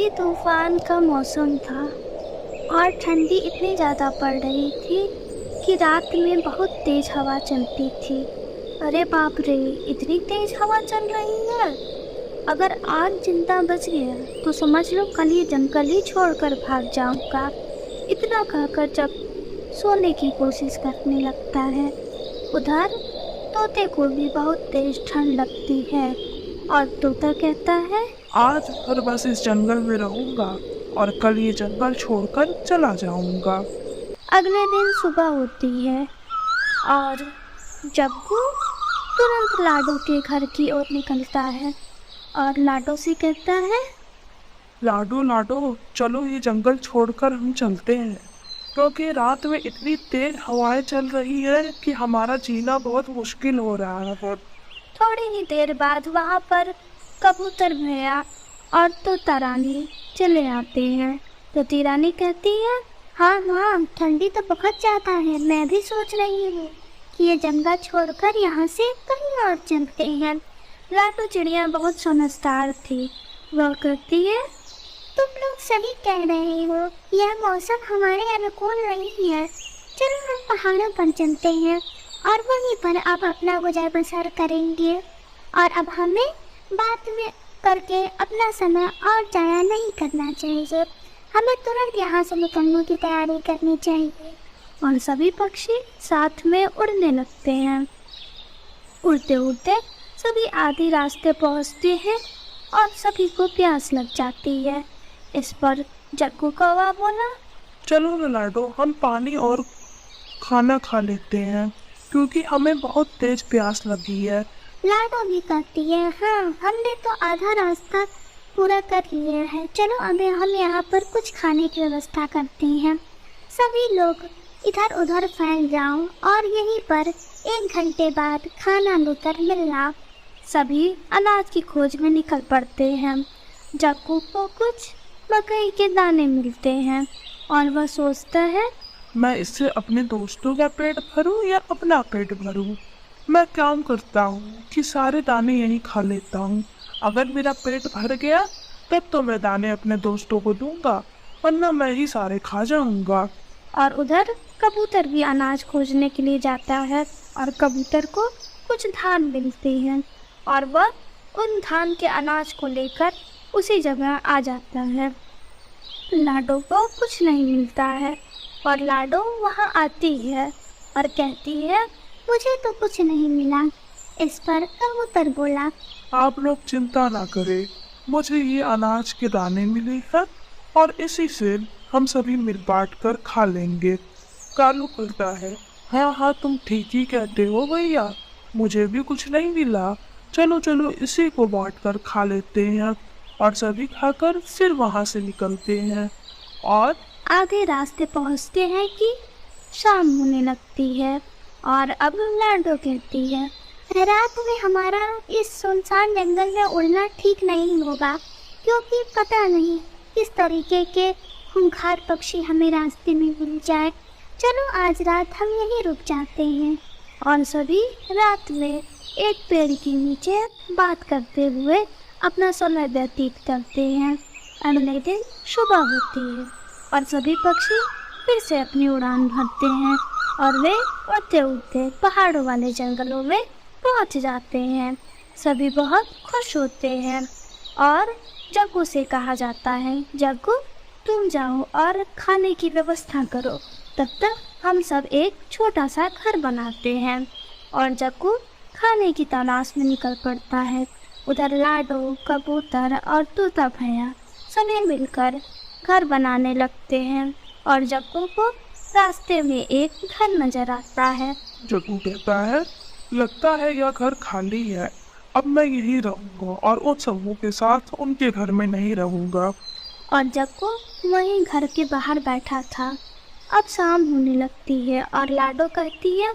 आंधी तूफान का मौसम था और ठंडी इतनी ज़्यादा पड़ रही थी कि रात में बहुत तेज हवा चलती थी। अरे बाप रे, इतनी तेज हवा चल रही है। अगर आज जिंदा बच गया तो समझ लो कल ये जंगल ही छोड़कर भाग जाऊंगा। इतना कहकर जब सोने की कोशिश करने लगता है, उधर तोते को भी बहुत तेज ठंड लगती है और तोता कहता है, आज हर बस इस जंगल में रहूंगा और कल ये जंगल छोड़कर चला जाऊंगा। अगले दिन सुबह होती है और जग्गू तुरंत लाडो के घर की ओर निकलता है और लाडो से कहता है, लाडो लाडो, चलो ये जंगल छोड़कर हम चलते हैं, क्योंकि रात में इतनी तेज हवाएं चल रही है कि हमारा जीना बहुत मुश्किल हो रहा है। थोड़ी ही देर बाद वहाँ पर कबूतर भैया और तोता रानी चले आते हैं। तोती रानी कहती है, हाँ हाँ, ठंडी तो बहुत ज़्यादा है। मैं भी सोच रही हूँ कि ये जंगल छोड़कर यहाँ से कहीं और चलते हैं। लाडो चिड़िया बहुत समझदार थी। वह कहती है, तुम लोग सही कह रहे हो, यह मौसम हमारे अनुकूल नहीं है। चलो हम पहाड़ों पर चलते हैं और वहीं पर अब अपना गुजर बसर करेंगे और अब हमें बाद में करके अपना समय और जाया नहीं करना चाहिए। हमें तुरंत यहाँ से निकलने की तैयारी करनी चाहिए। और सभी पक्षी साथ में उड़ने लगते हैं। उड़ते उड़ते सभी आधे रास्ते पहुँचते हैं और सभी को प्यास लग जाती है। इस पर जग्गू कौवा बोला, चलो ना लाडो, हम पानी और खाना खा लेते हैं क्योंकि हमें बहुत तेज प्यास लगी है। लाडो भी कहती है, हाँ, हमने तो आधा रास्ता पूरा कर लिया है। चलो अभी हम यहाँ पर कुछ खाने की व्यवस्था करते हैं। सभी लोग इधर उधर फैल जाओ और यहीं पर 1 घंटे बाद खाना लेकर मिलना। सभी अनाज की खोज में निकल पड़ते हैं। जग्गू को कुछ मकई के दाने मिलते हैं और वह सोचता है, मैं इससे अपने दोस्तों का पेट भरूं या अपना पेट भरूं। मैं काम करता हूँ कि सारे दाने यहीं खा लेता हूँ। अगर मेरा पेट भर गया तब तो मैं दाने अपने दोस्तों को दूंगा, वरना मैं ही सारे खा जाऊंगा। और उधर कबूतर भी अनाज खोजने के लिए जाता है और कबूतर को कुछ धान मिलते हैं और वह उन धान के अनाज को लेकर उसी जगह आ जाता है। लाडो को कुछ नहीं मिलता है और लाडो वहाँ आती है और कहती है, मुझे तो कुछ नहीं मिला। इस पर कबूतर बोला, आप लोग चिंता ना करें, मुझे ये अनाज के दाने मिले हैं और इसी से हम सभी मिल बांट कर खा लेंगे। कालू कहता है, हाँ हाँ, तुम ठीक ही कहते हो भैया, मुझे भी कुछ नहीं मिला। चलो चलो इसी को बांट कर खा लेते हैं। और सभी खाकर फिर वहाँ से निकलते हैं और आधे रास्ते पहुँचते हैं कि शाम होने लगती है। और अब लाडो कहती है, रात में हमारा इस सुनसान जंगल में उड़ना ठीक नहीं होगा, क्योंकि पता नहीं किस तरीके के खूंखार पक्षी हमें रास्ते में मिल जाए। चलो आज रात हम यहीं रुक जाते हैं। और सभी रात में एक पेड़ के नीचे बात करते हुए अपना समय व्यतीत करते हैं। अगले दिन सुबह होती है और सभी पक्षी फिर से अपनी उड़ान भरते हैं और वे उड़ते उड़ते पहाड़ों वाले जंगलों में पहुंच जाते हैं। सभी बहुत खुश होते हैं और जग्गू से कहा जाता है, जग्गू तुम जाओ और खाने की व्यवस्था करो, तब तक हम सब एक छोटा सा घर बनाते हैं। और जग्गू खाने की तलाश में निकल पड़ता है। उधर लाडो, कबूतर और तोता भैया सभी मिलकर घर बनाने लगते हैं और जग्गू को रास्ते में एक घर नजर आता है। जग्गू कहता है, लगता है यह घर खाली है, अब मैं यहीं रहूंगा और उन सबों के साथ उनके घर में नहीं रहूंगा। और जग्गू वहीं घर के बाहर बैठा था। अब शाम होने लगती है और लाडो कहती है,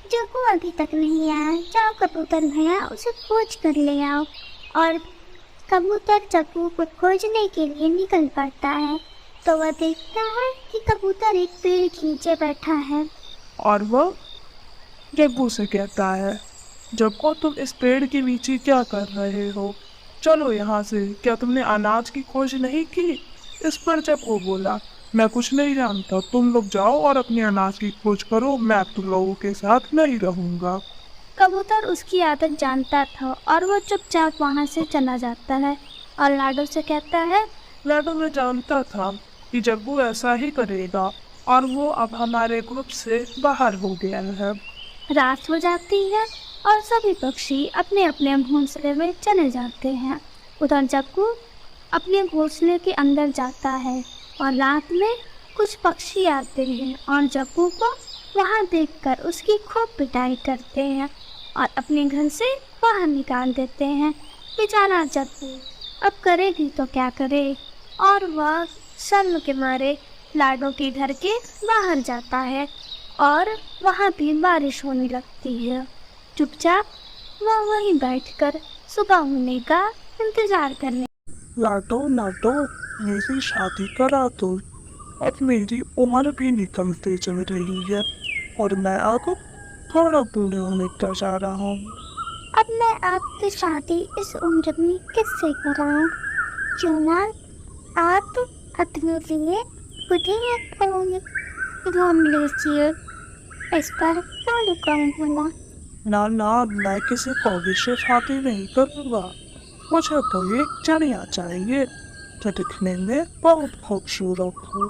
जग्गू अभी तक नहीं आया, जाओ कबूतर भैया उसे खोज कर ले आओ। और कबूतर जग्गू को खोजने के लिए निकल पड़ता है तो वह देखता है कि कबूतर एक पेड़ के नीचे बैठा है। और वह जग्गू से कहता है, जग्गू तुम इस पेड़ के नीचे क्या कर रहे हो? चलो यहाँ से, क्या तुमने अनाज की खोज नहीं की? इस पर जब वो बोला, मैं कुछ नहीं जानता, तुम लोग जाओ और अपनी अनाज की खोज करो, मैं तुम लोगों के साथ नहीं रहूंगा। कबूतर उसकी आदत जानता था और वो चुपचाप वहाँ से चला जाता है और लाडो से कहता है, लाडो मैं जानता था कि जग्गू ऐसा ही करेगा और वो अब हमारे ग्रुप से बाहर हो गया है। रात हो जाती है और सभी पक्षी अपने अपने घोंसले में चले जाते हैं। उधर जग्गू अपने घोंसले के अंदर जाता है और रात में कुछ पक्षी आते हैं और जग्गू को वहाँ देखकर उसकी खूब पिटाई करते हैं और अपने घर से बाहर निकाल देते हैं। बेचारा जग्गू अब करेगी तो क्या करे, और वह शर्म के मारे लाडो के घर के बाहर जाता है और वहाँ भी बारिश होने लगती है। चुपचाप वह वहीं बैठकर सुबह होने का इंतजार करने। लाडो लाडो, मेरी शादी करा दो, अब मेरी उम्र भी निकलती चल रही है और मैं अब थोड़ा बूढ़े होने का जा रहा हूँ। अब मैं आपकी शादी इस उम्र में किससे कराऊं? क्यों ना आप अपने लिए खुद ही एक कौन ढूंढ लीजिए। इस पर लाडो कौन बोला, ना ना, मैं किसी कौवे से शादी नहीं करूँगा। मुझे तो एक चढ़िया चाहिए जो दिखने में बहुत खूबसूरत हो।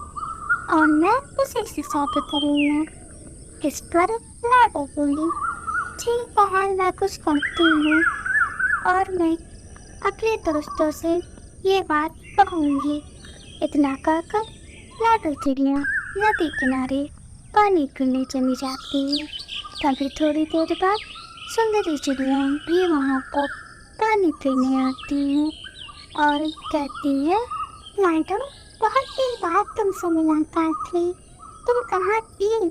और मैं उसी से शादी करूँगा। इस पर लाडो बोली, ठीक है, मैं कुछ करती हूँ और मैं अपने दोस्तों से ये बात कहूँगी। इतना कहकर लाडो चिड़िया नदी किनारे पानी पीने चली जाती है। तभी थोड़ी देर बाद सुंदरी चिड़िया भी वहाँ पर पानी पीने आती है और कहती है, लाडो, बहुत दिन बाद तुमसे मुलाकात हुई, तुम कहाँ थी?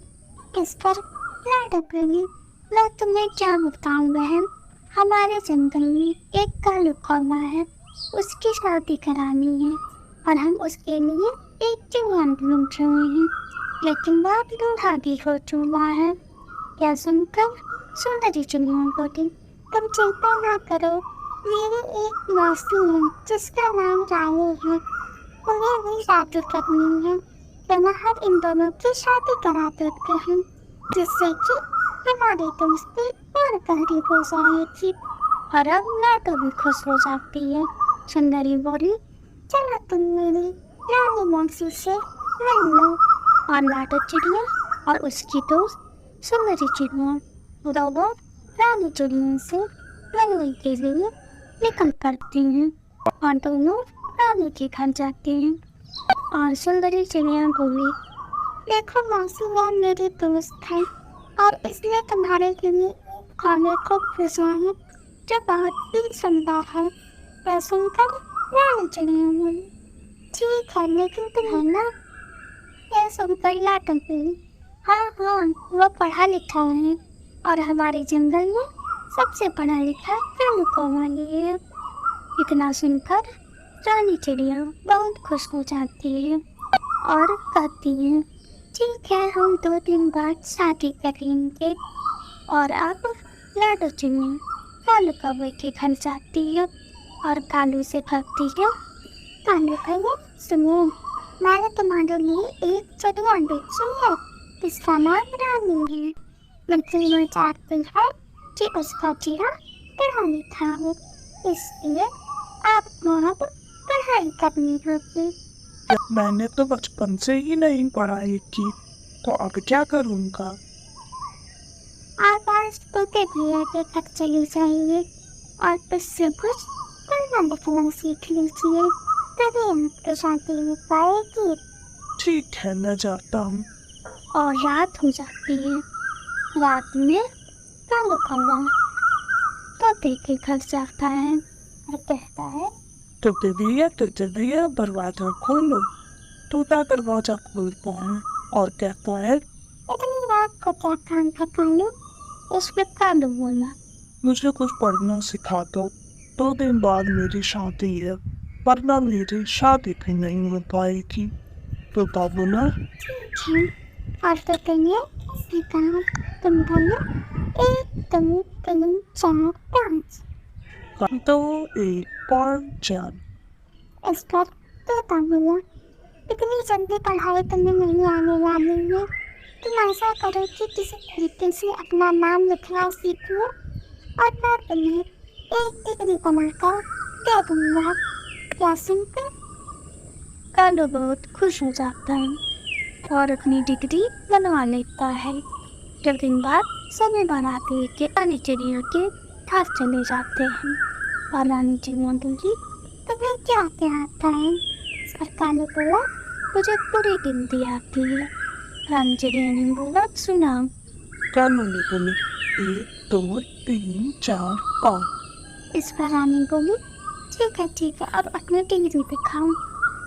इस पर लाडो बोली, मैं तुम्हें क्या बताऊँ बहन, हमारे जंगल में एक कालू कौवा है, उसकी शादी करानी है और हम उसके लिए एक जवान ढूंढ रहे हैं, लेकिन वह दूल्हा भी हो चुका है। यह सुनकर सुंदरी चिड़िया बोली, तुम चिंता ना करो, मेरी एक मौसी है जिसका नाम रानी है, उन्हें भी शादी करनी है, तो मैं हम इन दोनों की शादी करा देते हैं, जिससे कि हमारी दोस्ती और गहरी हो जाएगी। और अब लाडो भी खुश हो जाती है। सुंदरी बोली, चलो तुम मेरी रानी मौसी से मिल लो। और लाडो चिड़िया और उसकी दोस्त सुंदरी चिड़िया दोनों रानी चिड़िया से मिलने के लिए निकल पड़ती हैं और दोनों रानी के घर जाते हैं। और सुंदरी चिड़िया बोली, देखो मौसी, वह मेरी दोस्त है और इसलिए तुम्हारे लिए खाने को भेजा है जो बहुत ही सुंदर है। मैं सुनकर रानी चिड़िया बोली, ठीक है, लेकिन तुम्हें ना, यह सुनकर लाडो बोली, हाँ हाँ, वो पढ़ा लिखा है और हमारे जंगल में सबसे पढ़ा लिखा कालू कौवा ये है। इतना सुनकर रानी चिड़िया बहुत खुश हो जाती है और कहती है, ठीक है, हम 2 दिन बाद शादी करेंगे। और अब लाडो चिड़िया कालू कौवे के घर जाती है और कालू से कहती है, कालू कौवा सुनो, मैंने तुम्हारे लिए एक चिड़िया बेची है, इसका नाम रानी है, लेकिन वो चाहती है कि उसका चेहरा पढ़ा लिखा हो, इसलिए आपको अब पढ़ाई करनी होगी। मैंने तो बचपन से ही नहीं पढ़ाई की, तो अब क्या करूँगा? आप आज छोटे भैया के घर चले जाइए और उससे कुछ पढ़ना लिखना सीख लीजिए, तभी आपको शादी हो पाएगी। ठीक है, मैं जाता हूँ। और रात हो जाती है। रात में कालू कौवा तोते के घर जाता है और कहता है, तो भैया दरवाजा खोलो। तोता दरवाजा खोलता है और कहता है, इतनी रात को क्या काम था कालू? उसमें कालू बोला, मुझे कुछ पढ़ना सिखा दो, 2 दिन बाद मेरी शादी है, वरना मेरी शादी भी नहीं हो पाएगी। तोता बोला, ठीक है। और तोते ने कहा, तुम बोलो 1 2 3 4 5। 2.4 इस पर तोता बोला, इतनी जल्दी पढ़ाई करने नहीं आने वाली है। तुम ऐसा करो कि किसी तरीके से अपना नाम लिखना सीख लो और मैं तुम्हें एक डिग्री बनाकर दे दूंगा। क्या सुनते? कालू बहुत खुश हो जाता है और अपनी डिग्री बनवा लेता है। कुछ दिन बाद सभी बाराती के रानी चिड़िया के घर चले जाते हैं और रानी चिड़िया बोली, तुम्हें क्या क्या आता है? इस पर कालू बोला, मुझे पूरी गिनती आती है। रानी चिड़िया ने बोला, सुनाओ। कालू ने बोली 1 2 3 4 5। इस पर रानी बोली, ठीक है, अब अपनी डिग्री दिखाओ।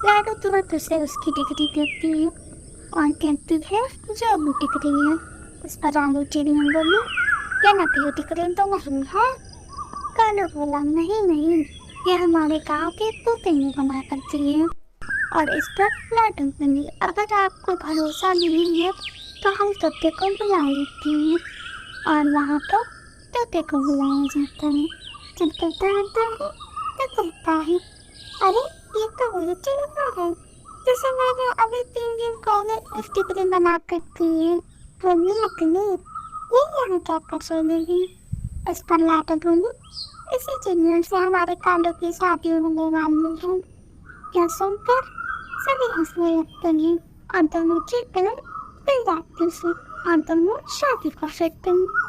लाडो तुरंत उसे उसकी डिग्री देती है और कहती है, जो भी डिग्री है। इस पर रानी चिड़िया बोली, क्या नकली डिग्री तो नहीं है? कालू बोला, नहीं, ये हमारे गांव के तोते ने बना करती है। और इस पर लाडो बोली, अगर आपको भरोसा नहीं है तो हम तोते को बुला लेते हैं। और वहाँ पर तोते को बुलाया जाता है। जब तोता आता है तो कहता है, अरे ये तो वही चिड़िया है जिसे मैंने अभी 3 दिन पहले इस डिग्री बना कर दी है। बोली, नकली, ये यहाँ क्या कर रही है? इस पर लाडो बोली, इसी चिड़िया से हमारे कालू की शादी होने वाली है। क्या सुनकर सभी हंसने लगते हैं और दोनों चिड़िया मिल जाती है और दोनों शादी कर सकते हैं।